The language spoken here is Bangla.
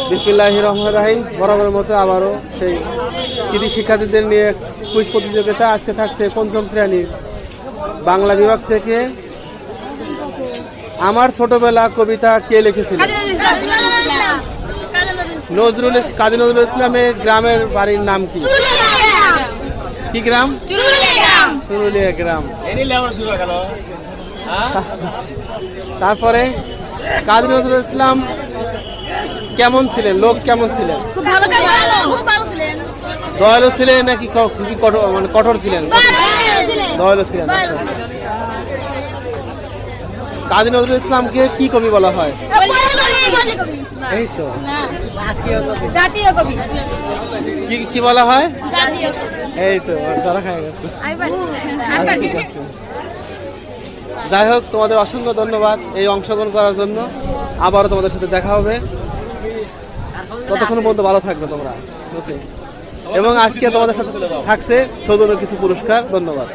বিসমিল্লাহির রহমানির রহিম। বরাবরের মতো আবারও সেই কৃতি শিক্ষার্থীদের নিয়ে কুইজ প্রতিযোগিতা। আজকে থাকছে পঞ্চম শ্রেণীর বাংলা বিভাগ থেকে আমার ছোটবেলা কবিতা কে লিখেছিলেন? কাজী নজরুল ইসলামের গ্রামের বাড়ির নাম কি? কি গ্রাম? চুরুলিয়া গ্রাম। তারপরে কাজী নজরুল ইসলাম কেমন ছিলেন? লোক কেমন ছিলেন? দয়ালু ছিলেন নাকি মানে কঠোর ছিলেন? দয়ালু ছিলেন। কাজী নজরুল ইসলামকে কি কবি বলা হয়? এই তো জাতীয় কবি। কি বলা হয়? এই তো ধরা খায় গেছে। যাই হোক, তোমাদের অসংখ্য ধন্যবাদ এই অংশগ্রহণ করার জন্য। আবারও তোমাদের সাথে দেখা হবে। ততক্ষণ পর্যন্ত ভালো থাকবে তোমরা। এবং আজকে তোমাদের সাথে থাকছে সৌজন্য কিছু পুরস্কার। ধন্যবাদ।